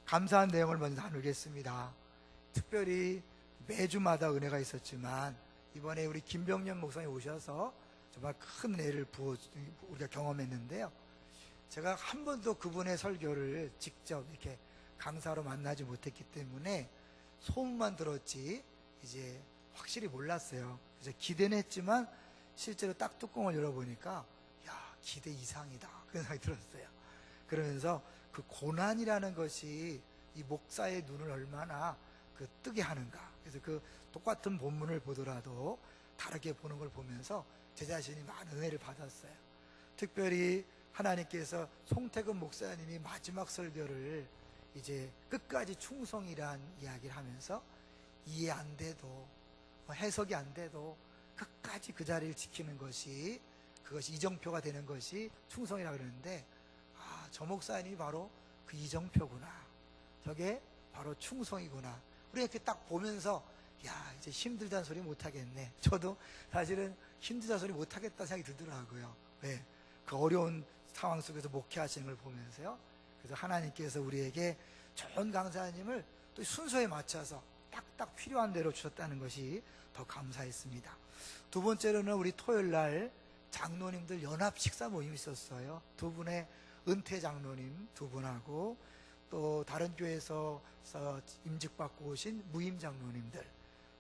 감사한 내용을 먼저 나누겠습니다. 특별히 매주마다 은혜가 있었지만 이번에 우리 김병년 목사님 오셔서 정말 큰 은혜를 우리가 경험했는데요. 제가 한 번도 그분의 설교를 직접 이렇게 강사로 만나지 못했기 때문에 소문만 들었지 이제 확실히 몰랐어요. 그래서 기대는 했지만 실제로 딱 뚜껑을 열어보니까 야, 기대 이상이다, 그런 생각이 들었어요. 그러면서 그 고난이라는 것이 이 목사의 눈을 얼마나 뜨게 하는가. 그래서 그 똑같은 본문을 보더라도 다르게 보는 걸 보면서 제 자신이 많은 은혜를 받았어요. 특별히 하나님께서 송태근 목사님이 마지막 설교를 이제 끝까지 충성이란 이야기를 하면서 이해 안 돼도 해석이 안 돼도 끝까지 그 자리를 지키는 것이, 그것이 이정표가 되는 것이 충성이라 그러는데, 아, 저 목사님이 바로 그 이정표구나, 저게 바로 충성이구나. 우리 이렇게 딱 보면서 야, 이제 힘들다는 소리 못하겠네. 저도 사실은 힘들다는 소리 못하겠다 생각이 들더라고요. 왜? 그 어려운 상황 속에서 목회하시는 걸 보면서요. 그래서 하나님께서 우리에게 좋은 강사님을 또 순서에 맞춰서 딱딱 필요한 대로 주셨다는 것이 더 감사했습니다. 두 번째로는 우리 토요일 날 장로님들 연합 식사 모임이 있었어요. 두 분의 은퇴 장로님 두 분하고 또 다른 교회에서 임직받고 오신 무임 장로님들,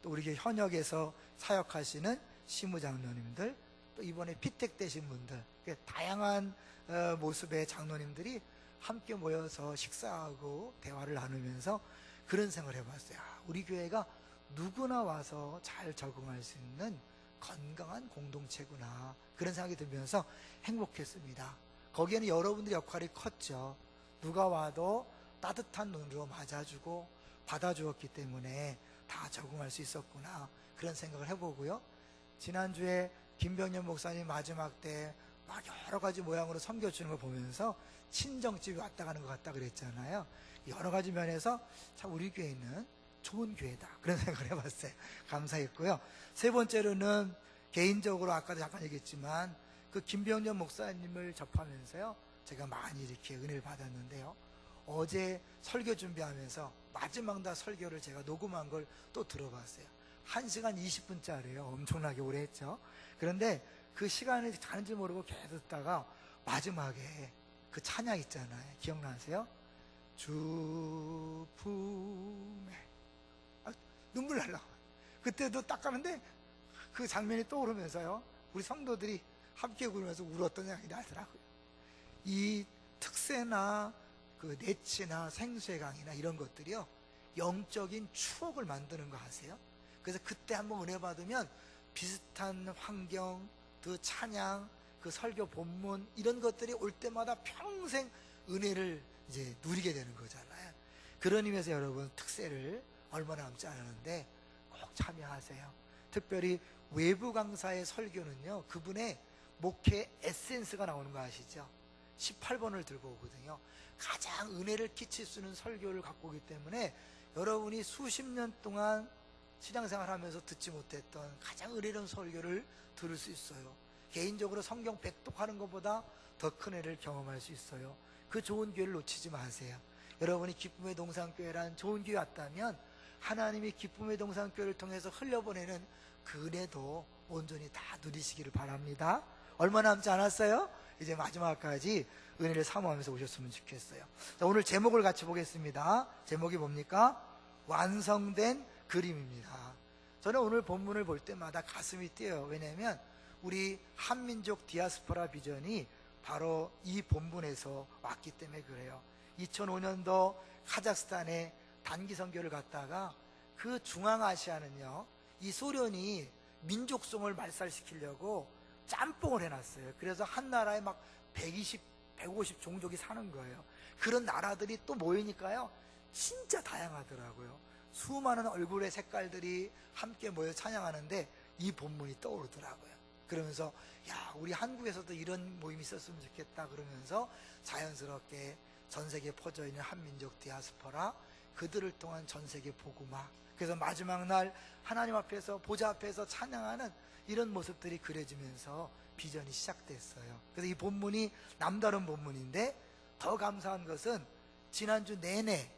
또 우리 교회 현역에서 사역하시는 시무 장로님들, 또 이번에 피택되신 분들, 다양한 모습의 장로님들이 함께 모여서 식사하고 대화를 나누면서 그런 생각을 해봤어요. 우리 교회가 누구나 와서 잘 적응할 수 있는 건강한 공동체구나, 그런 생각이 들면서 행복했습니다. 거기에는 여러분들의 역할이 컸죠. 누가 와도 따뜻한 눈으로 맞아주고 받아주었기 때문에 다 적응할 수 있었구나, 그런 생각을 해보고요. 지난주에 김병년 목사님 마지막 때 막 여러 가지 모양으로 섬겨주는 걸 보면서 친정집이 왔다 가는 것 같다 그랬잖아요. 여러 가지 면에서 참 우리 교회는 좋은 교회다, 그런 생각을 해봤어요. 감사했고요. 세 번째로는 개인적으로 아까도 잠깐 얘기했지만 그 김병년 목사님을 접하면서요, 제가 많이 이렇게 은혜를 받았는데요. 어제 설교 준비하면서 마지막 날 설교를 제가 녹음한 걸 또 들어봤어요. 1시간 20분짜리예요. 엄청나게 오래 했죠. 그런데 그 시간이 가는지 모르고 계속 듣다가 마지막에 그 찬양 있잖아요. 기억나세요? 주 품에, 눈물 날라. 그때도 딱 가는데 그 장면이 떠오르면서요, 우리 성도들이 함께 부르면서 울었던 생각이 나더라고요. 이 특세나 그 내치나 생수의 강이나 이런 것들이요, 영적인 추억을 만드는 거 아세요? 그래서 그때 한번 은혜 받으면 비슷한 환경, 그 찬양, 그 설교 본문, 이런 것들이 올 때마다 평생 은혜를 이제 누리게 되는 거잖아요. 그런 의미에서 여러분, 특세를 얼마 남지 않았는데 꼭 참여하세요. 특별히 외부 강사의 설교는요, 그분의 목회 에센스가 나오는 거 아시죠? 18번을 들고 오거든요. 가장 은혜를 끼칠 수 있는 설교를 갖고 오기 때문에 여러분이 수십 년 동안 신앙생활 하면서 듣지 못했던 가장 은혜로운 설교를 들을 수 있어요. 개인적으로 성경 백독하는 것보다 더 큰 은혜를 경험할 수 있어요. 그 좋은 기회를 놓치지 마세요. 여러분이 기쁨의 동산교회란 좋은 기회 왔다면 하나님이 기쁨의 동산교회를 통해서 흘려보내는 그 은혜도 온전히 다 누리시기를 바랍니다. 얼마 남지 않았어요? 이제 마지막까지 은혜를 사모하면서 오셨으면 좋겠어요. 자, 오늘 제목을 같이 보겠습니다. 제목이 뭡니까? 완성된 그림입니다. 저는 오늘 본문을 볼 때마다 가슴이 뛰어요. 왜냐하면 우리 한민족 디아스포라 비전이 바로 이 본문에서 왔기 때문에 그래요. 2005년도 카자흐스탄에 단기 선교를 갔다가 그 중앙아시아는요, 이 소련이 민족성을 말살시키려고 짬뽕을 해놨어요. 그래서 한 나라에 막 120, 150 종족이 사는 거예요. 그런 나라들이 또 모이니까요, 진짜 다양하더라고요. 수많은 얼굴의 색깔들이 함께 모여 찬양하는데 이 본문이 떠오르더라고요. 그러면서 야, 우리 한국에서도 이런 모임이 있었으면 좋겠다, 그러면서 자연스럽게 전 세계에 퍼져 있는 한민족 디아스포라, 그들을 통한 전 세계 복음화, 그래서 마지막 날 하나님 앞에서, 보좌 앞에서 찬양하는 이런 모습들이 그려지면서 비전이 시작됐어요. 그래서 이 본문이 남다른 본문인데 더 감사한 것은 지난주 내내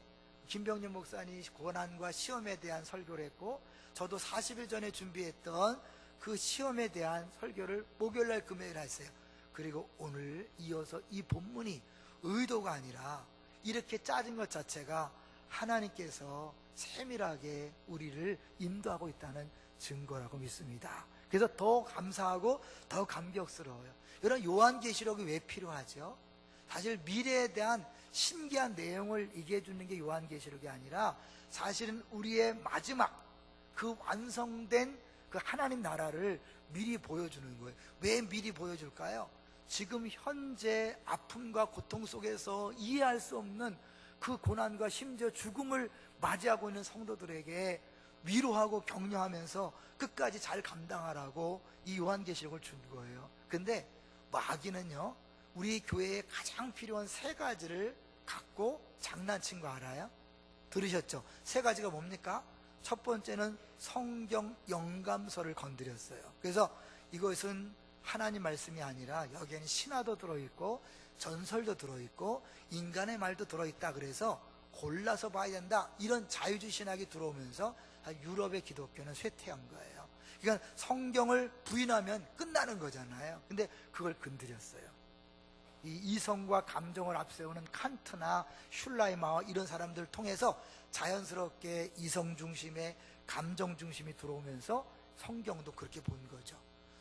김병년 목사님 고난과 시험에 대한 설교를 했고, 저도 40일 전에 준비했던 그 시험에 대한 설교를 목요일날 금요일 했어요. 그리고 오늘 이어서 이 본문이 의도가 아니라 이렇게 짜진 것 자체가 하나님께서 세밀하게 우리를 인도하고 있다는 증거라고 믿습니다. 그래서 더 감사하고 더 감격스러워요. 이런 요한계시록이 왜 필요하죠? 사실 미래에 대한 신기한 내용을 얘기해 주는 게 요한계시록이 아니라 사실은 우리의 마지막 그 완성된 그 하나님 나라를 미리 보여주는 거예요. 왜 미리 보여줄까요? 지금 현재 아픔과 고통 속에서 이해할 수 없는 그 고난과 심지어 죽음을 맞이하고 있는 성도들에게 위로하고 격려하면서 끝까지 잘 감당하라고 이 요한계시록을 준 거예요. 근데 마귀는요, 우리 교회에 가장 필요한 세 가지를 갖고 장난친 거 알아요? 들으셨죠? 세 가지가 뭡니까? 첫 번째는 성경 영감서를 건드렸어요. 그래서 이것은 하나님 말씀이 아니라 여기에는 신화도 들어있고 전설도 들어있고 인간의 말도 들어있다. 그래서 골라서 봐야 된다. 이런 자유주의 신학이 들어오면서 유럽의 기독교는 쇠퇴한 거예요. 그러니까 성경을 부인하면 끝나는 거잖아요. 근데 그걸 건드렸어요. 이 이성과 감정을 앞세우는 칸트나 슐라이마와 이런 사람들을 통해서 자연스럽게 이성 중심의 감정 중심이 들어오면서 성경도 그렇게 본 거죠.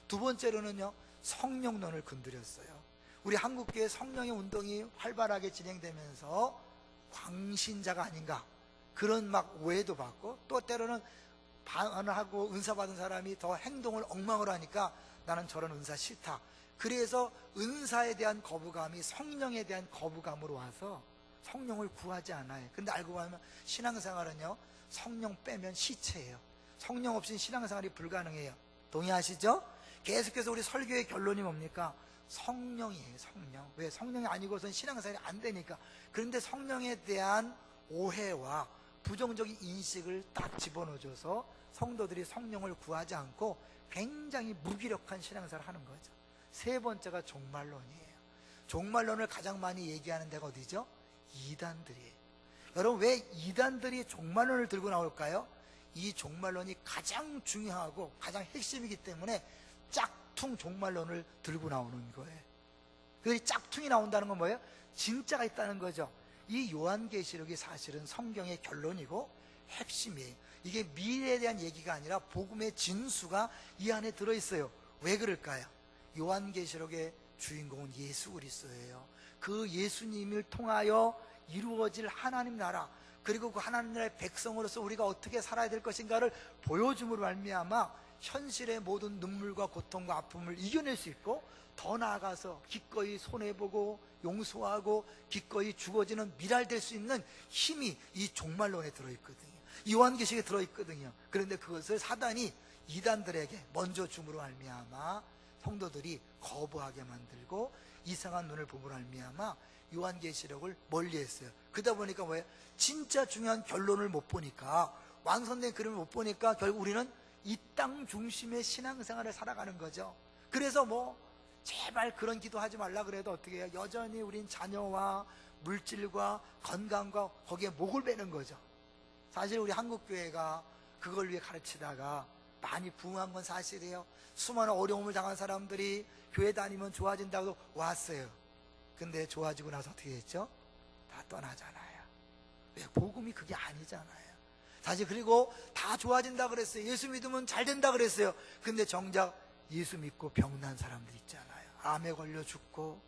두 번째로는요, 성령론을 건드렸어요. 우리 한국교회 성령의 운동이 활발하게 진행되면서 광신자가 아닌가 그런 막 오해도 받고, 또 때로는 반하고 은사 받은 사람이 더 행동을 엉망으로 하니까 나는 저런 은사 싫다. 그래서 은사에 대한 거부감이 성령에 대한 거부감으로 와서 성령을 구하지 않아요. 근데 알고 보면 신앙생활은요, 성령 빼면 시체예요. 성령 없이는 신앙생활이 불가능해요. 동의하시죠? 계속해서 우리 설교의 결론이 뭡니까? 성령이에요. 성령. 왜? 성령이 아니고선 신앙생활이 안 되니까. 그런데 성령에 대한 오해와 부정적인 인식을 딱 집어넣어줘서 성도들이 성령을 구하지 않고 굉장히 무기력한 신앙생활을 하는 거죠. 세 번째가 종말론이에요. 종말론을 가장 많이 얘기하는 데가 어디죠? 이단들이에요. 여러분, 왜 이단들이 종말론을 들고 나올까요? 이 종말론이 가장 중요하고 가장 핵심이기 때문에 짝퉁 종말론을 들고 나오는 거예요. 그 짝퉁이 나온다는 건 뭐예요? 진짜가 있다는 거죠. 이 요한계시록이 사실은 성경의 결론이고 핵심이에요. 이게 미래에 대한 얘기가 아니라 복음의 진수가 이 안에 들어있어요. 왜 그럴까요? 요한계시록의 주인공은 예수 그리스도예요. 그 예수님을 통하여 이루어질 하나님 나라, 그리고 그 하나님 나라의 백성으로서 우리가 어떻게 살아야 될 것인가를 보여줌으로 말미암아 현실의 모든 눈물과 고통과 아픔을 이겨낼 수 있고, 더 나아가서 기꺼이 손해보고 용서하고 기꺼이 죽어지는 미랄될 수 있는 힘이 이 종말론에 들어있거든요. 요한계시록에 들어있거든요. 그런데 그것을 사단이 이단들에게 먼저 줌으로 말미암아 성도들이 거부하게 만들고 이상한 눈을 봄으로 말미암아 요한계시록을 멀리했어요. 그러다 보니까 뭐예요? 진짜 중요한 결론을 못 보니까, 완성된 그림을 못 보니까 결국 우리는 이 땅 중심의 신앙생활을 살아가는 거죠. 그래서 뭐 제발 그런 기도하지 말라 그래도 어떻게 해요? 여전히 우린 자녀와 물질과 건강과 거기에 목을 베는 거죠. 사실 우리 한국교회가 그걸 위해 가르치다가 많이 부흥한 건 사실이에요. 수많은 어려움을 당한 사람들이 교회 다니면 좋아진다고 왔어요. 근데 좋아지고 나서 어떻게 했죠? 다 떠나잖아요. 왜? 복음이 그게 아니잖아요. 사실 그리고 다 좋아진다 그랬어요. 예수 믿으면 잘 된다 그랬어요. 근데 정작 예수 믿고 병난 사람들 있잖아요. 암에 걸려 죽고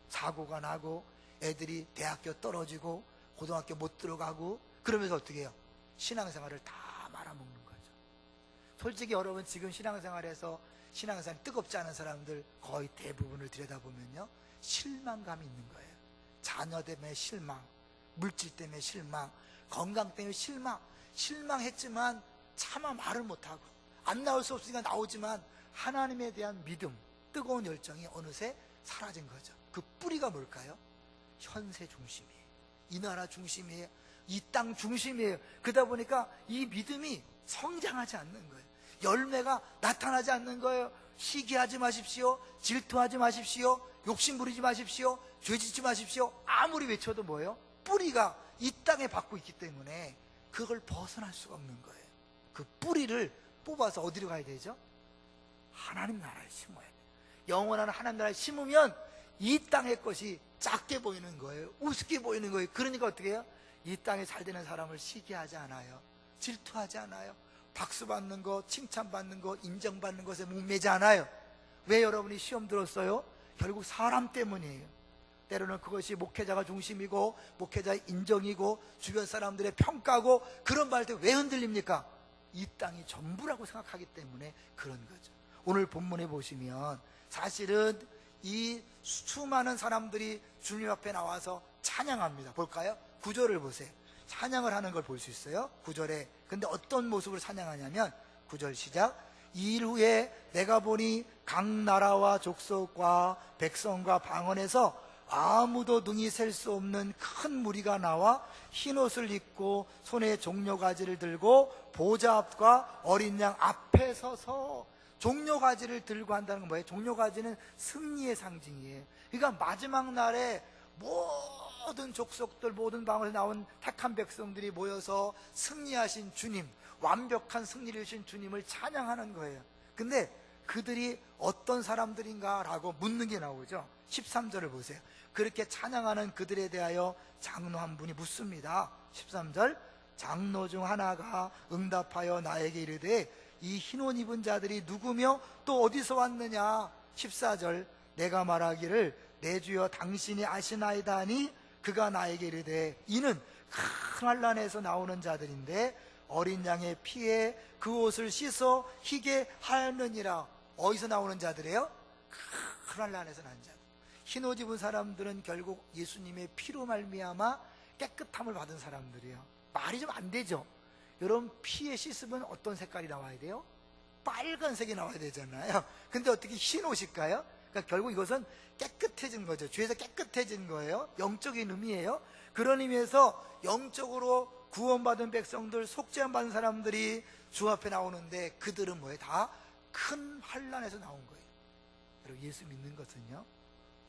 사고가 나고 애들이 대학교 떨어지고 고등학교 못 들어가고, 그러면서 어떻게 해요? 신앙생활을 다 말아먹는 거죠. 솔직히 여러분, 지금 신앙생활에서 신앙생활이 뜨겁지 않은 사람들 거의 대부분을 들여다보면요, 실망감이 있는 거예요. 자녀 때문에 실망, 물질 때문에 실망, 건강 때문에 실망했지만 차마 말을 못하고, 안 나올 수 없으니까 나오지만 하나님에 대한 믿음, 뜨거운 열정이 어느새 사라진 거죠. 그 뿌리가 뭘까요? 현세 중심이에요. 이 나라 중심이에요. 이 땅 중심이에요. 그러다 보니까 이 믿음이 성장하지 않는 거예요. 열매가 나타나지 않는 거예요. 시기하지 마십시오. 질투하지 마십시오. 욕심 부리지 마십시오. 죄짓지 마십시오. 아무리 외쳐도 뭐예요? 뿌리가 이 땅에 받고 있기 때문에 그걸 벗어날 수가 없는 거예요. 그 뿌리를 뽑아서 어디로 가야 되죠? 하나님 나라에 심어야 돼요. 영원한 하나님 나라에 심으면 이 땅의 것이 작게 보이는 거예요. 우습게 보이는 거예요. 그러니까 어떻게 해요? 이 땅에 잘 되는 사람을 시기하지 않아요. 질투하지 않아요. 박수 받는 것, 칭찬받는 것, 인정받는 것에 목매지 않아요. 왜 여러분이 시험 들었어요? 결국 사람 때문이에요. 때로는 그것이 목회자가 중심이고 목회자의 인정이고 주변 사람들의 평가고 그런 말들 왜 흔들립니까? 이 땅이 전부라고 생각하기 때문에 그런 거죠. 오늘 본문에 보시면 사실은 이 수많은 사람들이 주님 앞에 나와서 찬양합니다. 볼까요? 9절을 보세요. 찬양을 하는 걸 볼 수 있어요. 9절에. 근데 어떤 모습으로 찬양하냐면 9절 시작. 이 일 후에 내가 보니 각 나라와 족속과 백성과 방언에서 아무도 능히 셀 수 없는 큰 무리가 나와 흰옷을 입고 손에 종려가지를 들고 보좌 앞과 어린 양 앞에 서서, 종려가지를 들고 한다는 건 뭐예요? 종려가지는 승리의 상징이에요. 그러니까 마지막 날에 모든 족속들, 모든 방언에서 나온 택한 백성들이 모여서 승리하신 주님, 완벽한 승리를 주신 주님을 찬양하는 거예요. 근데 그들이 어떤 사람들인가 라고 묻는 게 나오죠. 13절을 보세요. 그렇게 찬양하는 그들에 대하여 장로 한 분이 묻습니다. 13절. 장로 중 하나가 응답하여 나에게 이르되 이 흰옷 입은 자들이 누구며 또 어디서 왔느냐. 14절. 내가 말하기를 내 주여 당신이 아시나이다 하니 그가 나에게 이르되 이는 큰 환난에서 나오는 자들인데 어린 양의 피에 그 옷을 씻어 희게 하였느니라. 어디서 나오는 자들이에요? 큰 환난에서 난 자들. 흰옷 입은 사람들은 결국 예수님의 피로 말미암아 깨끗함을 받은 사람들이에요. 말이 좀 안 되죠. 여러분, 피에 씻으면 어떤 색깔이 나와야 돼요? 빨간색이 나와야 되잖아요. 근데 어떻게 흰옷일까요? 그러니까 결국 이것은 깨끗해진 거죠. 죄에서 깨끗해진 거예요. 영적인 의미예요. 그런 의미에서 영적으로 구원받은 백성들, 속죄함 받은 사람들이 주 앞에 나오는데 그들은 뭐예요? 다 큰 환난에서 나온 거예요. 여러분, 예수 믿는 것은요,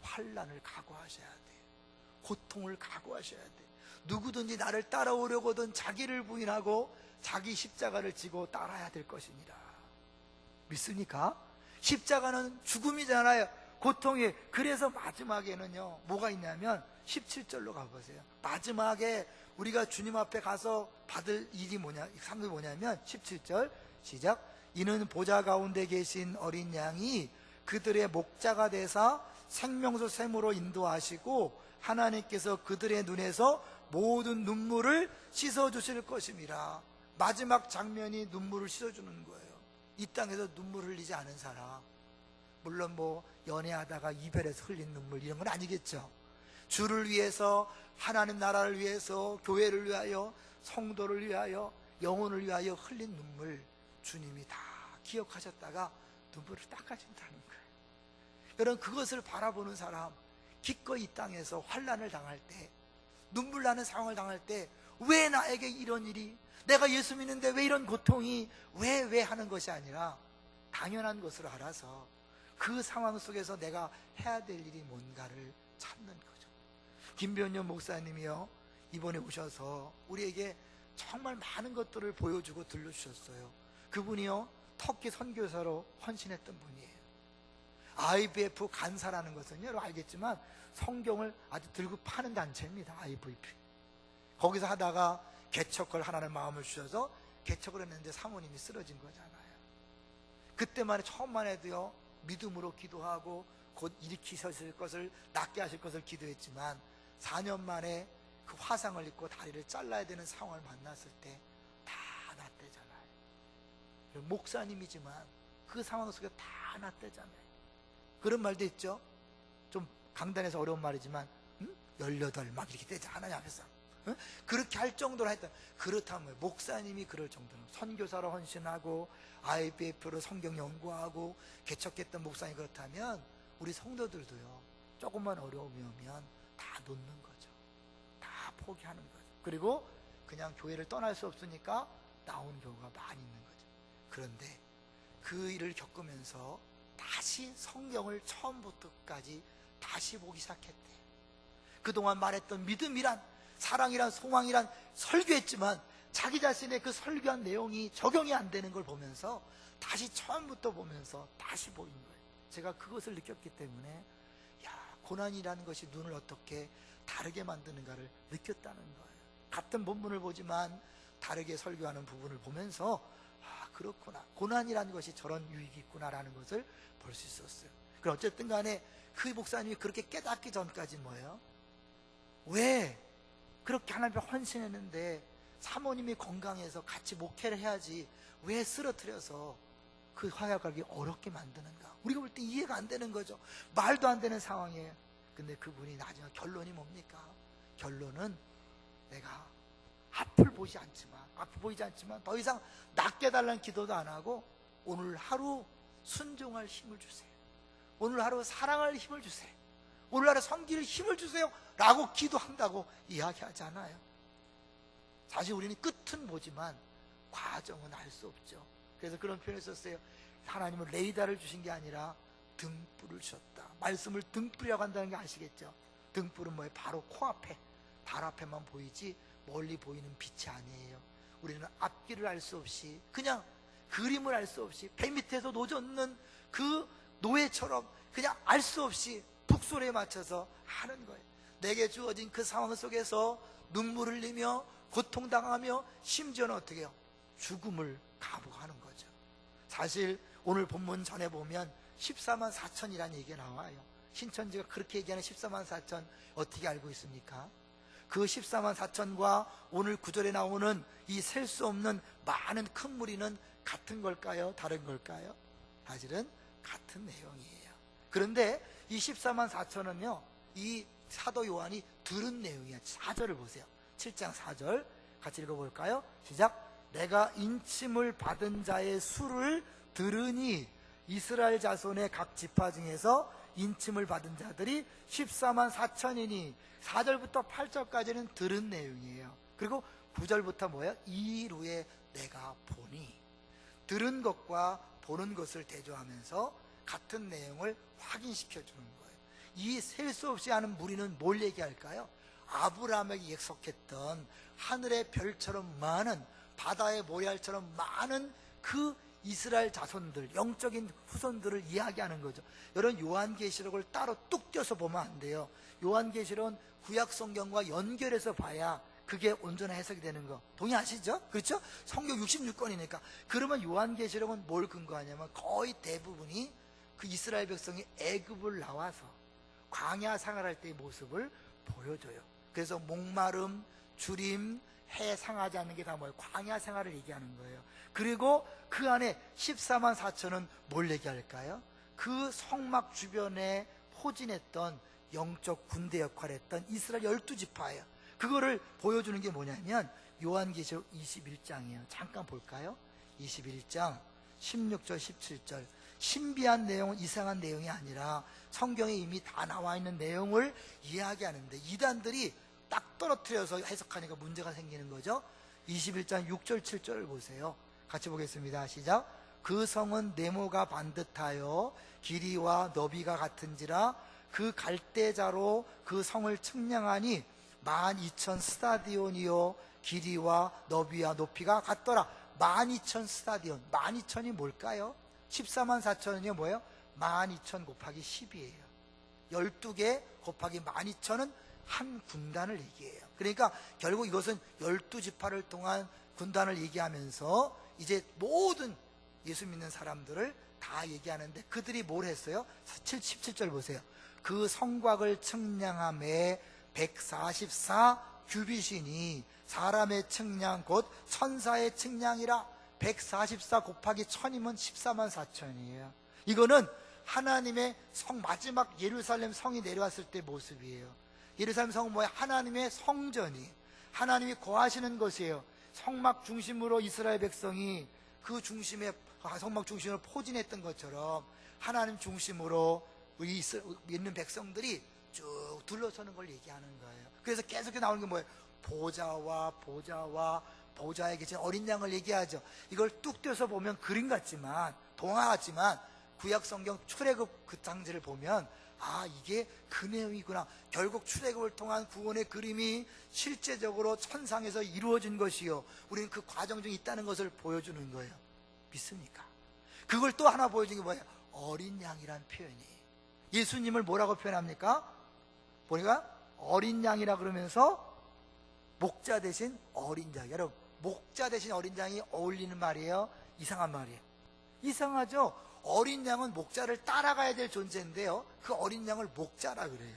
환난을 각오하셔야 돼요. 고통을 각오하셔야 돼요. 누구든지 나를 따라오려거든 자기를 부인하고 자기 십자가를 지고 따라야 될 것입니다. 믿습니까? 십자가는 죽음이잖아요. 고통이. 그래서 마지막에는요 뭐가 있냐면 17절로 가보세요. 마지막에 우리가 주님 앞에 가서 받을 일이 뭐냐, 상급이 뭐냐면 17절 시작. 이는 보좌 가운데 계신 어린 양이 그들의 목자가 되사 생명수 샘으로 인도하시고 하나님께서 그들의 눈에서 모든 눈물을 씻어주실 것입니다. 마지막 장면이 눈물을 씻어주는 거예요. 이 땅에서 눈물 흘리지 않은 사람, 물론 뭐 연애하다가 이별해서 흘린 눈물 이런 건 아니겠죠. 주를 위해서, 하나님 나라를 위해서, 교회를 위하여, 성도를 위하여, 영혼을 위하여 흘린 눈물 주님이 다 기억하셨다가 눈물을 닦아준다는 거예요. 여러분, 그것을 바라보는 사람, 기꺼이 이 땅에서 환난을 당할 때, 눈물 나는 상황을 당할 때 왜 나에게 이런 일이, 내가 예수 믿는데 왜 이런 고통이, 왜 하는 것이 아니라 당연한 것으로 알아서 그 상황 속에서 내가 해야 될 일이 뭔가를 찾는 거죠. 김변현 목사님이요, 이번에 오셔서 우리에게 정말 많은 것들을 보여주고 들려주셨어요. 그분이요, 터키 선교사로 헌신했던 분이에요. IVF 간사라는 것은 여러분 알겠지만 성경을 아주 들고 파는 단체입니다. IVF. 거기서 하다가 개척을 하라는 마음을 주셔서 개척을 했는데 사모님이 쓰러진 거잖아요. 그때만 해, 처음만 해도요, 믿음으로 기도하고 곧 일으키실 것을, 낫게 하실 것을 기도했지만 4년 만에 그 화상을 입고 다리를 잘라야 되는 상황을 만났을 때 다 낫대잖아요. 목사님이지만 그 상황 속에 다 낫대잖아요. 그런 말도 있죠. 좀 강단에서 어려운 말이지만 18 막 이렇게 되지 않아요 앞에서. 그렇게 할 정도로 했다. 그렇다면 목사님이 그럴 정도로 선교사로 헌신하고 IBF로 성경 연구하고 개척했던 목사님이 그렇다면 우리 성도들도요, 조금만 어려움이 오면 다 놓는 거죠. 다 포기하는 거죠. 그리고 그냥 교회를 떠날 수 없으니까 나오는 경우가 많이 있는 거죠. 그런데 그 일을 겪으면서 다시 성경을 처음부터까지 다시 보기 시작했대요. 그동안 말했던 믿음이란, 사랑이란 소망이란 설교했지만 자기 자신의 그 설교한 내용이 적용이 안 되는 걸 보면서 다시 처음부터 보면서 다시 보인 거예요. 제가 그것을 느꼈기 때문에 고난이라는 것이 눈을 어떻게 다르게 만드는가를 느꼈다는 거예요. 같은 본문을 보지만 다르게 설교하는 부분을 보면서 그렇구나, 고난이라는 것이 저런 유익이 있구나라는 것을 볼 수 있었어요. 그럼 어쨌든 간에 그 목사님이 그렇게 깨닫기 전까지 뭐예요? 왜 그렇게 하나님 앞에 헌신했는데 사모님이 건강해서 같이 목회를 해야지 왜 쓰러뜨려서 그 화약하기 어렵게 만드는가? 우리가 볼 때 이해가 안 되는 거죠. 말도 안 되는 상황이에요. 근데 그분이 나중에 결론이 뭡니까? 결론은 내가 앞을 보이지 않지만 더 이상 낫게 달라는 기도도 안 하고 오늘 하루 순종할 힘을 주세요. 오늘 하루 사랑할 힘을 주세요. 오늘 하루 섬길 힘을 주세요 라고 기도한다고 이야기하잖아요. 사실 우리는 끝은 보지만 과정은 알 수 없죠. 그래서 그런 표현을 썼어요. 하나님은 레이더를 주신 게 아니라 등불을 주셨다. 말씀을 등불이라고 한다는 게 아시겠죠? 등불은 뭐예요? 바로 코앞에, 발 앞에만 보이지 멀리 보이는 빛이 아니에요. 우리는 앞길을 알 수 없이, 그냥 그림을 알 수 없이, 배 밑에서 노젓는 그 노예처럼 그냥 알 수 없이 북소리에 맞춰서 하는 거예요. 내게 주어진 그 상황 속에서 눈물을 흘리며 고통당하며 심지어는 어떻게 해요? 죽음을 각오하는 거죠. 사실 오늘 본문 전에 보면 14만 4천이라는 얘기가 나와요. 신천지가 그렇게 얘기하는 14만 4천 어떻게 알고 있습니까? 그 14만 4천과 오늘 구절에 나오는 이 셀 수 없는 많은 큰 무리는 같은 걸까요? 다른 걸까요? 사실은 같은 내용이에요. 그런데 이 14만 4천은요, 이 사도 요한이 들은 내용이에요. 4절을 보세요. 7장 4절 같이 읽어볼까요? 시작. 내가 인침을 받은 자의 수를 들으니 이스라엘 자손의 각 지파 중에서 인침을 받은 자들이 14만 4천이니 4절부터 8절까지는 들은 내용이에요. 그리고 9절부터 뭐예요? 이루에 내가 보니, 들은 것과 보는 것을 대조하면서 같은 내용을 확인시켜 주는 거예요. 이 셀 수 없이 하는 무리는 뭘 얘기할까요? 아브라함에게 약속했던 하늘의 별처럼 많은, 바다의 모래알처럼 많은 그 이스라엘 자손들, 영적인 후손들을 이야기하는 거죠. 여러분, 요한계시록을 따로 뚝 떼서 보면 안 돼요. 요한계시록은 구약성경과 연결해서 봐야 그게 온전한 해석이 되는 거 동의하시죠? 그렇죠? 성경 66권이니까. 그러면 요한계시록은 뭘 근거하냐면 거의 대부분이 그 이스라엘 백성이 애굽을 나와서 광야 생활할 때의 모습을 보여줘요. 그래서 목마름, 주림, 해 상하지 않는 게 다 뭐예요? 광야 생활을 얘기하는 거예요. 그리고 그 안에 14만 4천은 뭘 얘기할까요? 그 성막 주변에 포진했던 영적 군대 역할을 했던 이스라엘 12지파예요. 그거를 보여주는 게 뭐냐면 요한계시록 21장이에요. 잠깐 볼까요? 21장 16절 17절. 신비한 내용은 이상한 내용이 아니라 성경에 이미 다 나와 있는 내용을 이야기하는데 이단들이 딱 떨어뜨려서 해석하니까 문제가 생기는 거죠. 21장 6절 7절을 보세요. 같이 보겠습니다. 시작. 그 성은 네모가 반듯하여 길이와 너비가 같은지라 그 갈대자로 그 성을 측량하니 12,000 스타디온이요 길이와 너비와 높이가 같더라. 12,000 스타디온. 12,000이 뭘까요? 14만 4천은요 뭐예요? 12,000 곱하기 10이에요. 12개 곱하기 12,000은 한 군단을 얘기해요. 그러니까 결국 이것은 12지파를 통한 군단을 얘기하면서 이제 모든 예수 믿는 사람들을 다 얘기하는데 그들이 뭘 했어요? 17절 보세요. 그 성곽을 측량함에 144 규빗이니 사람의 측량 곧 천사의 측량이라. 144 곱하기 1000이면 14만 4천이에요. 이거는 하나님의 성, 마지막 예루살렘 성이 내려왔을 때 모습이에요. 예루살렘 성은 뭐야? 하나님의 성전이, 하나님이 거하시는 것이에요. 성막 중심으로 이스라엘 백성이 그 중심에, 성막 중심으로 포진했던 것처럼 하나님 중심으로 우리 있는 백성들이 쭉 둘러서는 걸 얘기하는 거예요. 그래서 계속 나오는 게 뭐예요? 보좌에 계신 어린 양을 얘기하죠. 이걸 뚝 떼서 보면 그림 같지만, 동화 같지만 구약 성경 출애굽 그 장지를 보면 아, 이게 그 내용이구나. 결국 출애굽을 통한 구원의 그림이 실제적으로 천상에서 이루어진 것이요, 우리는 그 과정 중에 있다는 것을 보여주는 거예요. 믿습니까? 그걸 또 하나 보여준 게 뭐예요? 어린 양이란 표현이에요. 예수님을 뭐라고 표현합니까? 보니까 어린 양이라 그러면서 목자 대신 어린 양. 여러분, 목자 대신 어린 양이 어울리는 말이에요? 이상한 말이에요? 이상하죠? 어린 양은 목자를 따라가야 될 존재인데요, 그 어린 양을 목자라 그래요.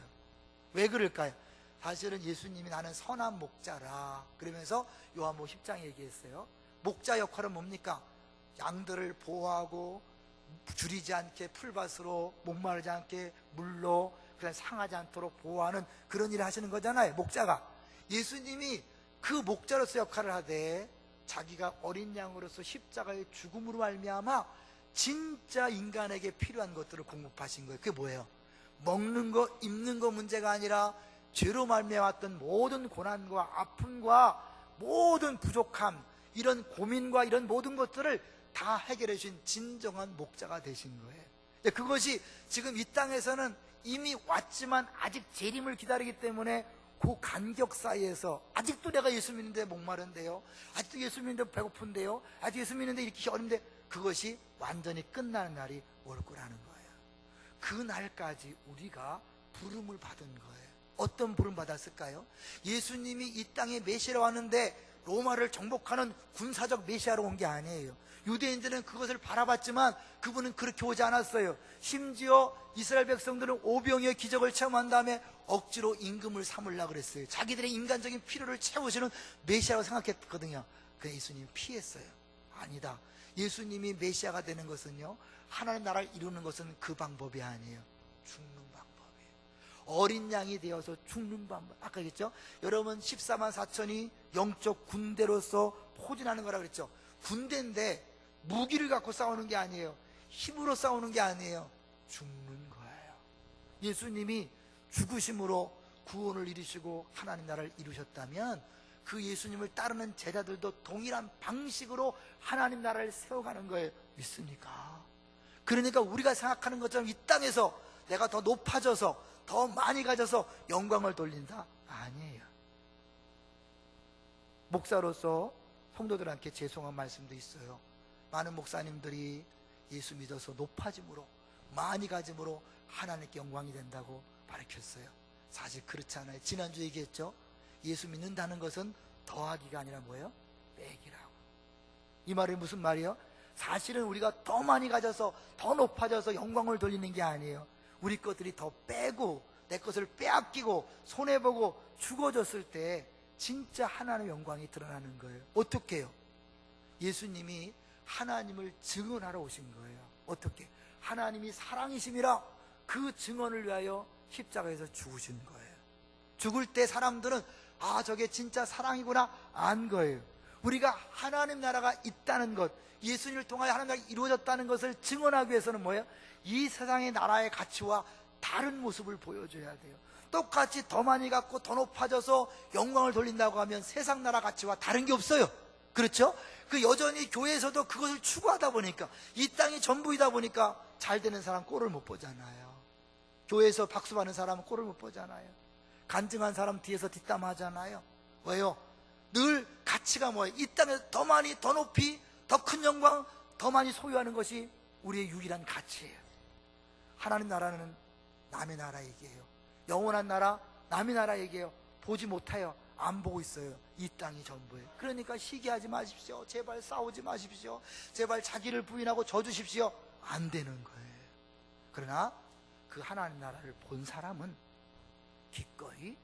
왜 그럴까요? 사실은 예수님이 나는 선한 목자라 그러면서 요한복음 10장에 얘기했어요. 목자 역할은 뭡니까? 양들을 보호하고 줄이지 않게 풀밭으로, 목마르지 않게 물로, 그냥 상하지 않도록 보호하는 그런 일을 하시는 거잖아요, 목자가. 예수님이 그 목자로서 역할을 하되 자기가 어린 양으로서 십자가의 죽음으로 말미암아 진짜 인간에게 필요한 것들을 공급하신 거예요. 그게 뭐예요? 먹는 거, 입는 거 문제가 아니라 죄로 말미암았던 모든 고난과 아픔과 모든 부족함, 이런 고민과 이런 모든 것들을 다 해결해 주신 진정한 목자가 되신 거예요. 그것이 지금 이 땅에서는 이미 왔지만 아직 재림을 기다리기 때문에 그 간격 사이에서 아직도 내가 예수 믿는데 목마른데요, 아직도 예수 믿는데 배고픈데요, 아직도 예수 믿는데 이렇게 어려운데, 그것이 완전히 끝나는 날이 올 거라는 거예요. 그 날까지 우리가 부름을 받은 거예요. 어떤 부름 받았을까요? 예수님이 이 땅에 메시아로 왔는데 로마를 정복하는 군사적 메시아로 온 게 아니에요. 유대인들은 그것을 바라봤지만 그분은 그렇게 오지 않았어요. 심지어 이스라엘 백성들은 오병이어의 기적을 체험한 다음에 억지로 임금을 삼으려고 그랬어요. 자기들의 인간적인 필요를 채우시는 메시아라고 생각했거든요. 그래서 예수님이 피했어요. 아니다, 예수님이 메시아가 되는 것은요, 하나님 나라를 이루는 것은 그 방법이 아니에요. 죽는 방법이에요. 어린 양이 되어서 죽는 방법. 아까 얘기했죠? 여러분, 14만 4천이 영적 군대로서 포진하는 거라 그랬죠? 군대인데 무기를 갖고 싸우는 게 아니에요. 힘으로 싸우는 게 아니에요. 죽는 거예요. 예수님이 죽으심으로 구원을 이루시고 하나님 나라를 이루셨다면 그 예수님을 따르는 제자들도 동일한 방식으로 하나님 나라를 세워가는 거예요. 믿습니까? 그러니까 우리가 생각하는 것처럼 이 땅에서 내가 더 높아져서 더 많이 가져서 영광을 돌린다? 아니에요. 목사로서 성도들한테 죄송한 말씀도 있어요. 많은 목사님들이 예수 믿어서 높아짐으로, 많이 가짐으로 하나님께 영광이 된다고 가르쳤어요. 사실 그렇지 않아요. 지난주에 얘기했죠? 예수 믿는다는 것은 더하기가 아니라 뭐예요? 빼기라고. 이 말이 무슨 말이에요? 사실은 우리가 더 많이 가져서 더 높아져서 영광을 돌리는 게 아니에요. 우리 것들이 더 빼고 내 것을 빼앗기고 손해보고 죽어졌을 때 진짜 하나님의 영광이 드러나는 거예요. 어떻게 해요? 예수님이 하나님을 증언하러 오신 거예요. 어떻게? 하나님이 사랑이심이라 그 증언을 위하여 십자가에서 죽으신 거예요. 죽을 때 사람들은 아, 저게 진짜 사랑이구나 안 거예요. 우리가 하나님 나라가 있다는 것, 예수님을 통하여 하나님 나라가 이루어졌다는 것을 증언하기 위해서는 뭐예요? 이 세상의 나라의 가치와 다른 모습을 보여줘야 돼요. 똑같이 더 많이 갖고 더 높아져서 영광을 돌린다고 하면 세상 나라 가치와 다른 게 없어요. 그렇죠? 그 여전히 교회에서도 그것을 추구하다 보니까, 이 땅이 전부이다 보니까 잘 되는 사람 꼴을 못 보잖아요. 교회에서 박수 받는 사람은 꼴을 못 보잖아요. 간증한 사람 뒤에서 뒷담하잖아요. 왜요? 늘 가치가 뭐예요? 이 땅에서 더 많이, 더 높이, 더 큰 영광, 더 많이 소유하는 것이 우리의 유일한 가치예요. 하나님 나라는 남의 나라 얘기예요. 영원한 나라, 남의 나라 얘기예요. 보지 못해요. 안 보고 있어요. 이 땅이 전부예요. 그러니까 시기하지 마십시오. 제발 싸우지 마십시오. 제발 자기를 부인하고 져주십시오. 안 되는 거예요. 그러나 그 하나님 나라를 본 사람은 기꺼이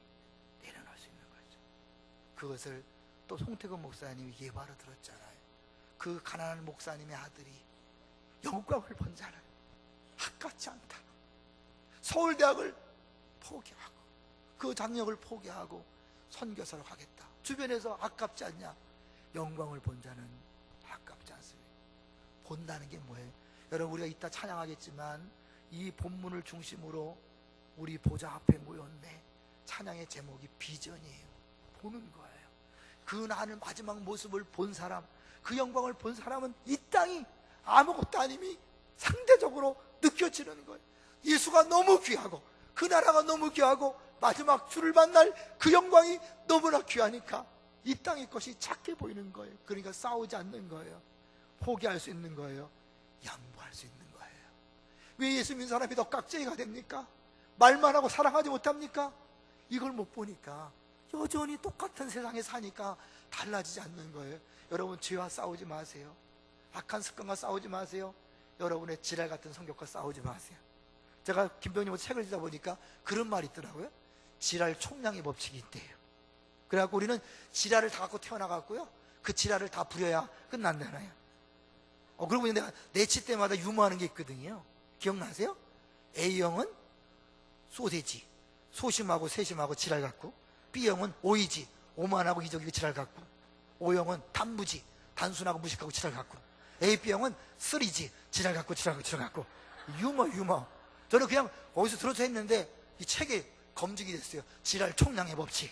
내려놓을 수 있는 거죠. 그것을 또 송태근 목사님이 예화로 들었잖아요. 그 가난한 목사님의 아들이 영광을 본 자는 아깝지 않다. 서울대학을 포기하고 그 장력을 포기하고 선교사로 가겠다. 주변에서 아깝지 않냐? 영광을 본 자는 아깝지 않습니다. 본다는 게 뭐예요? 여러분, 우리가 이따 찬양하겠지만 이 본문을 중심으로 우리 보좌 앞에 모였네. 찬양의 제목이 비전이에요. 보는 거예요. 그 나는 마지막 모습을 본 사람, 그 영광을 본 사람은 이 땅이 아무것도 아님이 상대적으로 느껴지는 거예요. 예수가 너무 귀하고 그 나라가 너무 귀하고 마지막 주를 만날 그 영광이 너무나 귀하니까 이 땅의 것이 작게 보이는 거예요. 그러니까 싸우지 않는 거예요. 포기할 수 있는 거예요. 양보할 수 있는 거예요. 왜 예수 믿는 사람이 더 깍쟁이가 됩니까? 말만 하고 사랑하지 못합니까? 이걸 못 보니까 여전히 똑같은 세상에 사니까 달라지지 않는 거예요. 여러분, 죄와 싸우지 마세요. 악한 습관과 싸우지 마세요. 여러분의 지랄 같은 성격과 싸우지 마세요. 제가 김병님 책을 읽다 보니까 그런 말이 있더라고요. 지랄 총량의 법칙이 있대요. 그래갖고 우리는 지랄을 다 갖고 태어나갔고요, 그 지랄을 다 부려야 끝난다나요. 그러고 내가 내치 때마다 유머하는 게 있거든요. 기억나세요? A형은 소세지, 소심하고 세심하고 지랄 같고, B형은 오이지, 오만하고 이적이고 지랄 같고, O형은 단무지, 단순하고 무식하고 지랄 같고, B형은 쓰리지, 지랄 같고 지랄 같고 지랄 같고. 유머. 저는 그냥 거기서 들어서 했는데 이 책에 검증이 됐어요. 지랄 총량의 법칙.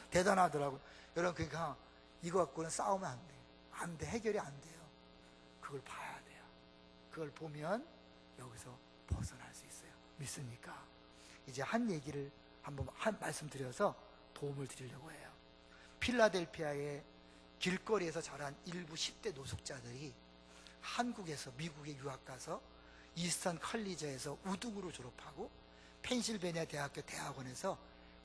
대단하더라고요. 여러분, 그러니까 이거 갖고는 싸우면 안 돼요. 안 돼. 해결이 안 돼요. 그걸 봐야 돼요. 그걸 보면 여기서 벗어날 수 있어요. 믿습니까? 이제 한 얘기를 한번 말씀드려서 도움을 드리려고 해요. 필라델피아의 길거리에서 자란 일부 10대 노숙자들이 한국에서 미국에 유학 가서 이스턴 컬리지에서 우등으로 졸업하고 펜실베니아 대학교 대학원에서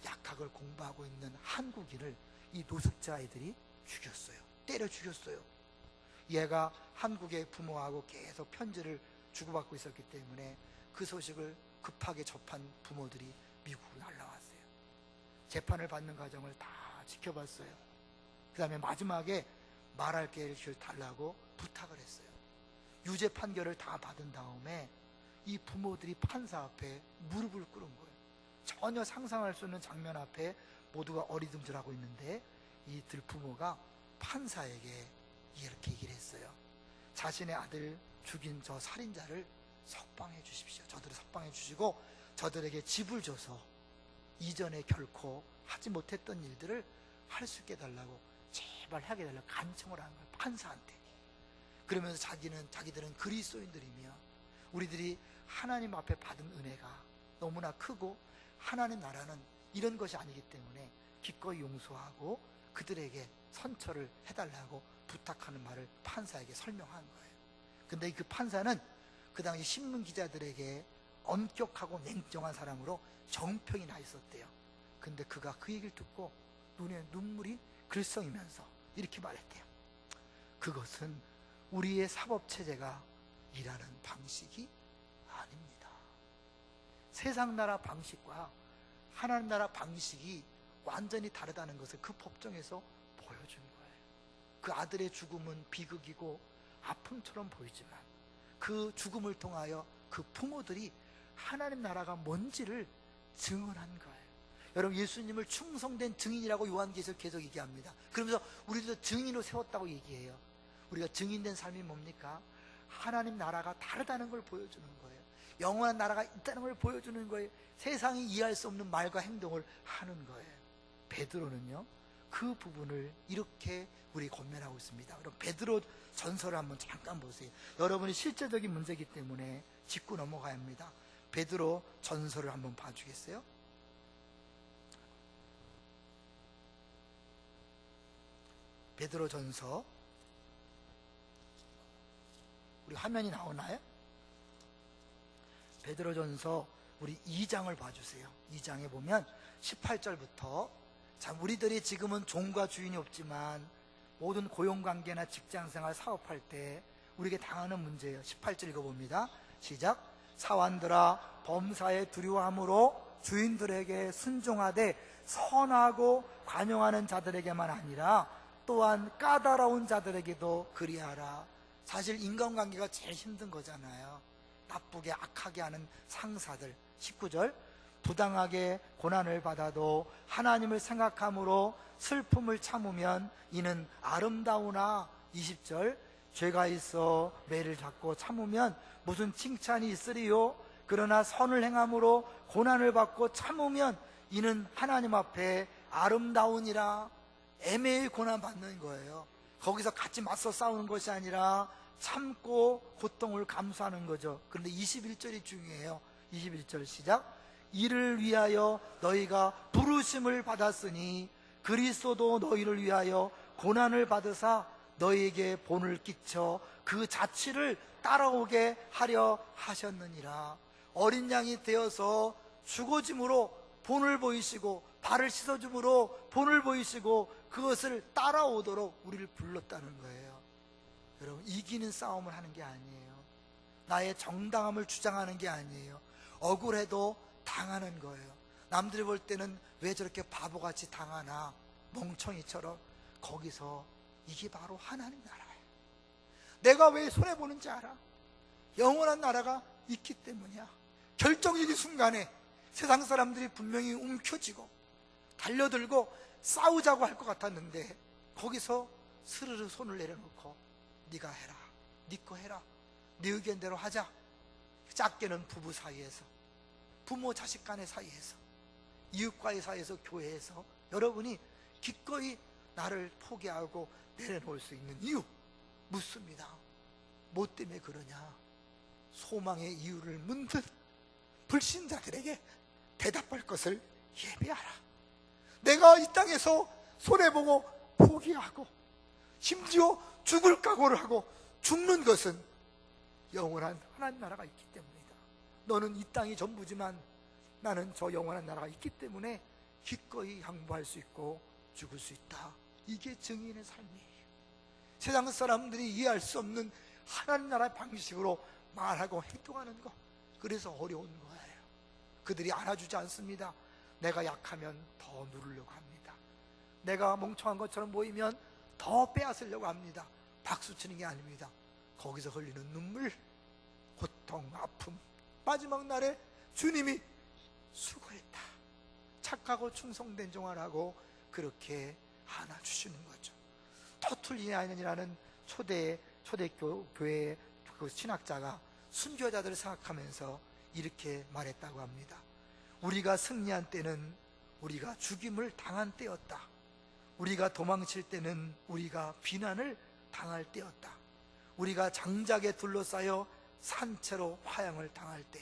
약학을 공부하고 있는 한국인을 이 노숙자 아이들이 죽였어요. 때려 죽였어요. 얘가 한국의 부모하고 계속 편지를 주고받고 있었기 때문에 그 소식을 급하게 접한 부모들이 미국으로 날라왔어요. 재판을 받는 과정을 다 지켜봤어요. 그 다음에 마지막에 말할 기회를 달라고 부탁을 했어요. 유죄 판결을 다 받은 다음에 이 부모들이 판사 앞에 무릎을 꿇은 거예요. 전혀 상상할 수 없는 장면 앞에 모두가 어리둥절하고 있는데 이 들 부모가 판사에게 이렇게 얘기를 했어요. 자신의 아들 죽인 저 살인자를 석방해 주십시오. 저들을 석방해 주시고 저들에게 집을 줘서 이전에 결코 하지 못했던 일들을 할 수 있게 해달라고, 제발 하게 해달라고 간청을 하는 거예요, 판사한테. 그러면서 자기들은 그리스도인들이며 우리들이 하나님 앞에 받은 은혜가 너무나 크고 하나님 나라는 이런 것이 아니기 때문에 기꺼이 용서하고 그들에게 선처를 해달라고 부탁하는 말을 판사에게 설명한 거예요. 근데 그 판사는 그 당시 신문 기자들에게 엄격하고 냉정한 사람으로 정평이 나 있었대요. 근데 그가 그 얘기를 듣고 눈에 눈물이 글썽이면서 이렇게 말했대요. 그것은 우리의 사법체제가 일하는 방식이 아닙니다. 세상 나라 방식과 하나님 나라 방식이 완전히 다르다는 것을 그 법정에서 보여준 거예요. 그 아들의 죽음은 비극이고 아픔처럼 보이지만 그 죽음을 통하여 그 부모들이 하나님 나라가 뭔지를 증언한 거예요. 여러분, 예수님을 충성된 증인이라고 요한계시록 계속 얘기합니다. 그러면서 우리도 증인으로 세웠다고 얘기해요. 우리가 증인된 삶이 뭡니까? 하나님 나라가 다르다는 걸 보여주는 거예요. 영원한 나라가 있다는 걸 보여주는 거예요. 세상이 이해할 수 없는 말과 행동을 하는 거예요. 베드로는요, 그 부분을 이렇게 우리 권면하고 있습니다. 그럼 베드로 전설을 한번 잠깐 보세요. 여러분이 실제적인 문제이기 때문에 짚고 넘어가야 합니다. 베드로 전설을 한번 봐주겠어요? 베드로 전서, 우리 화면이 나오나요? 베드로 전서 우리 2장을 봐주세요. 2장에 보면 18절부터, 자, 우리들이 지금은 종과 주인이 없지만 모든 고용관계나 직장생활, 사업할 때 우리에게 당하는 문제예요. 18절 읽어봅니다. 시작. 사환들아, 범사에 두려워함으로 주인들에게 순종하되 선하고 관용하는 자들에게만 아니라 또한 까다로운 자들에게도 그리하라. 사실 인간관계가 제일 힘든 거잖아요. 나쁘게 악하게 하는 상사들. 19절. 부당하게 고난을 받아도 하나님을 생각함으로 슬픔을 참으면 이는 아름다우나. 20절. 죄가 있어 매를 잡고 참으면 무슨 칭찬이 있으리요? 그러나 선을 행함으로 고난을 받고 참으면 이는 하나님 앞에 아름다우니라. 애매히 고난받는 거예요. 거기서 같이 맞서 싸우는 것이 아니라 참고 고통을 감수하는 거죠. 그런데 21절이 중요해요. 21절 시작. 이를 위하여 너희가 부르심을 받았으니 그리스도도 너희를 위하여 고난을 받으사 너희에게 본을 끼쳐 그 자취를 따라오게 하려 하셨느니라. 어린 양이 되어서 죽어짐으로 본을 보이시고 발을 씻어줌으로 본을 보이시고 그것을 따라오도록 우리를 불렀다는 거예요. 여러분, 이기는 싸움을 하는 게 아니에요. 나의 정당함을 주장하는 게 아니에요. 억울해도 당하는 거예요. 남들이 볼 때는 왜 저렇게 바보같이 당하나, 멍청이처럼. 거기서 이게 바로 하나님 나라예요. 내가 왜 손해보는지 알아? 영원한 나라가 있기 때문이야. 결정적인 순간에 세상 사람들이 분명히 움켜쥐고 달려들고 싸우자고 할 것 같았는데 거기서 스르르 손을 내려놓고 네가 해라, 네 거 해라, 네 의견대로 하자. 작게는 부부 사이에서, 부모 자식 간의 사이에서, 이웃과의 사이에서, 교회에서 여러분이 기꺼이 나를 포기하고 내려놓을 수 있는 이유 묻습니다. 뭐 때문에 그러냐? 소망의 이유를 묻는 불신자들에게 대답할 것을 예비하라. 내가 이 땅에서 손해보고 포기하고 심지어 죽을 각오를 하고 죽는 것은 영원한 하나님 나라가 있기 때문이다. 너는 이 땅이 전부지만 나는 저 영원한 나라가 있기 때문에 기꺼이 양보할 수 있고 죽을 수 있다. 이게 증인의 삶이에요. 세상 사람들이 이해할 수 없는 하나님 나라의 방식으로 말하고 행동하는 것, 그래서 어려운 거예요. 그들이 알아주지 않습니다. 내가 약하면 더 누르려고 합니다. 내가 멍청한 것처럼 보이면 더 빼앗으려고 합니다. 박수치는 게 아닙니다. 거기서 흘리는 눈물, 고통, 아픔, 마지막 날에 주님이 수고했다, 착하고 충성된 종아라고 그렇게 안아주시는 거죠. 터툴리안이라는 초대교회의 그 신학자가 순교자들을 생각하면서 이렇게 말했다고 합니다. 우리가 승리한 때는 우리가 죽임을 당한 때였다. 우리가 도망칠 때는 우리가 비난을 당할 때였다. 우리가 장작에 둘러싸여 산채로 화양을 당할 때,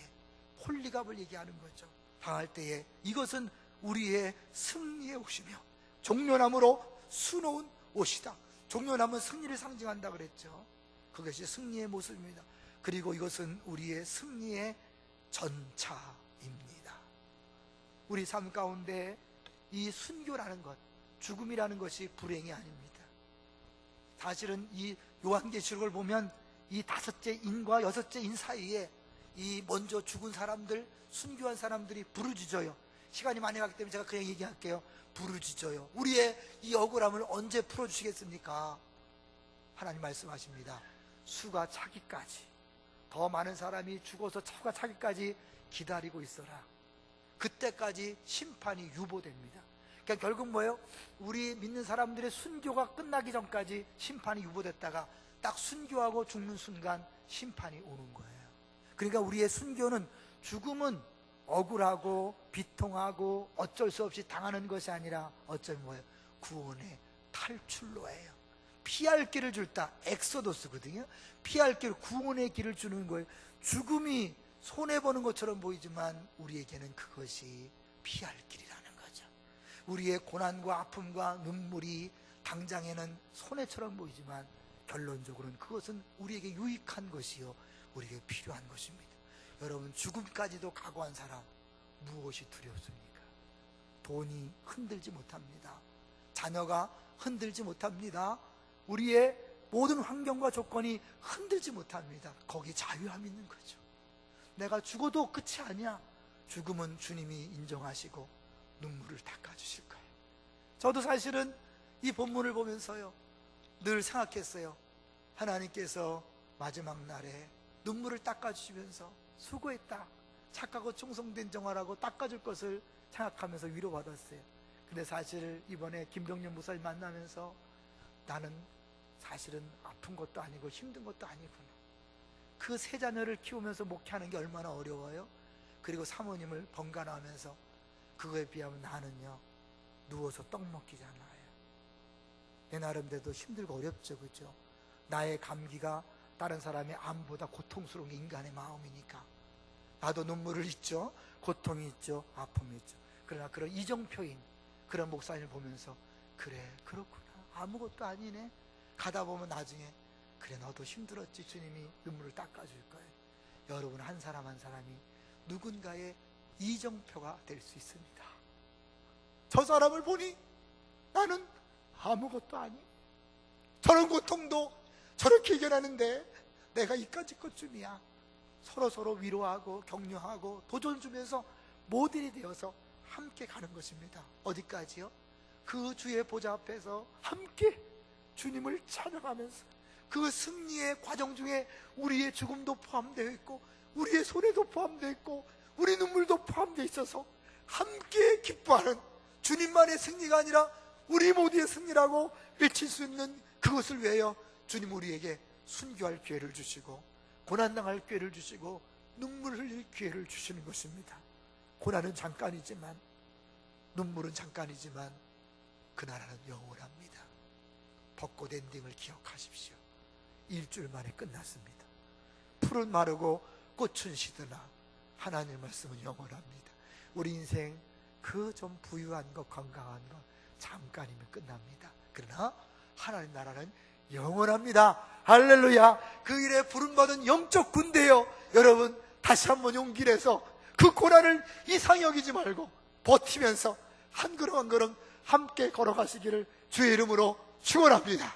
홀리갑을 얘기하는 거죠. 당할 때에 이것은 우리의 승리의 옷이며 종려나무로 수놓은 옷이다. 종려나무는 승리를 상징한다 그랬죠. 그것이 승리의 모습입니다. 그리고 이것은 우리의 승리의 전차입니다. 우리 삶 가운데 이 순교라는 것, 죽음이라는 것이 불행이 아닙니다. 사실은 이 요한계시록을 보면 이 5째 인과 6째 인 사이에 이 먼저 죽은 사람들, 순교한 사람들이 부르짖어요. 시간이 많이 가기 때문에 제가 그냥 얘기할게요. 부르짖어요. 우리의 이 억울함을 언제 풀어주시겠습니까? 하나님 말씀하십니다. 수가 차기까지, 더 많은 사람이 죽어서 수가 차기까지 기다리고 있어라. 그때까지 심판이 유보됩니다. 그러니까 결국 뭐예요? 우리 믿는 사람들의 순교가 끝나기 전까지 심판이 유보됐다가 딱 순교하고 죽는 순간 심판이 오는 거예요. 그러니까 우리의 순교는, 죽음은 억울하고 비통하고 어쩔 수 없이 당하는 것이 아니라 어쩌면 뭐예요? 구원의 탈출로예요. 피할 길을 줄다, 엑소더스거든요. 피할 길, 구원의 길을 주는 거예요. 죽음이 손해보는 것처럼 보이지만 우리에게는 그것이 피할 길이라는 거죠. 우리의 고난과 아픔과 눈물이 당장에는 손해처럼 보이지만 결론적으로는 그것은 우리에게 유익한 것이요, 우리에게 필요한 것입니다. 여러분, 죽음까지도 각오한 사람, 무엇이 두렵습니까? 돈이 흔들지 못합니다. 자녀가 흔들지 못합니다. 우리의 모든 환경과 조건이 흔들지 못합니다. 거기 자유함이 있는 거죠. 내가 죽어도 끝이 아니야. 죽음은 주님이 인정하시고 눈물을 닦아주실 거예요. 저도 사실은 이 본문을 보면서요, 늘 생각했어요. 하나님께서 마지막 날에 눈물을 닦아주시면서 수고했다, 착하고 충성된 종아라고 닦아줄 것을 생각하면서 위로받았어요. 근데 사실 이번에 김병년 목사님 만나면서 나는 사실은 아픈 것도 아니고 힘든 것도 아니구나. 그 세 자녀를 키우면서 목회하는 게 얼마나 어려워요. 그리고 사모님을 번갈아가면서 그거에 비하면 나는요, 누워서 떡 먹기잖아요. 내 나름대로 힘들고 어렵죠, 그죠? 나의 감기가 다른 사람의 암보다 고통스러운 게 인간의 마음이니까. 나도 눈물을 있죠. 고통이 있죠. 아픔이 있죠. 그러나 그런 이정표인 그런 목사님을 보면서 그래, 그렇구나, 아무것도 아니네. 가다 보면 나중에 그래, 너도 힘들었지. 주님이 눈물을 닦아줄 거예요. 여러분, 한 사람 한 사람이 누군가의 이정표가 될 수 있습니다. 저 사람을 보니 나는 아무것도 아니, 저런 고통도 저렇게 이겨내는데 내가 이까짓 것쯤이야. 서로 위로하고 격려하고 도전 주면서 모델이 되어서 함께 가는 것입니다. 어디까지요? 그 주의 보좌 앞에서 함께 주님을 찬양하면서 그 승리의 과정 중에 우리의 죽음도 포함되어 있고 우리의 손해도 포함되어 있고 우리 눈물도 포함되어 있어서 함께 기뻐하는, 주님만의 승리가 아니라 우리 모두의 승리라고 외칠 수 있는 그것을 위하여 주님 우리에게 순교할 기회를 주시고 고난당할 기회를 주시고 눈물 흘릴 기회를 주시는 것입니다. 고난은 잠깐이지만, 눈물은 잠깐이지만 그 나라는 영원합니다. 벚꽃 엔딩을 기억하십시오. 일주일 만에 끝났습니다. 풀은 마르고 꽃은 시드나 하나님의 말씀은 영원합니다. 우리 인생 그 좀 부유한 것, 건강한 것 잠깐이면 끝납니다. 그러나 하나님 나라는 영원합니다. 할렐루야. 그 일에 부름받은 영적 군대요, 여러분, 다시 한번 용기를 내서 그 고난을 이상히 여기지 말고 버티면서 한 걸음 한 걸음 함께 걸어가시기를 주의 이름으로 축원합니다.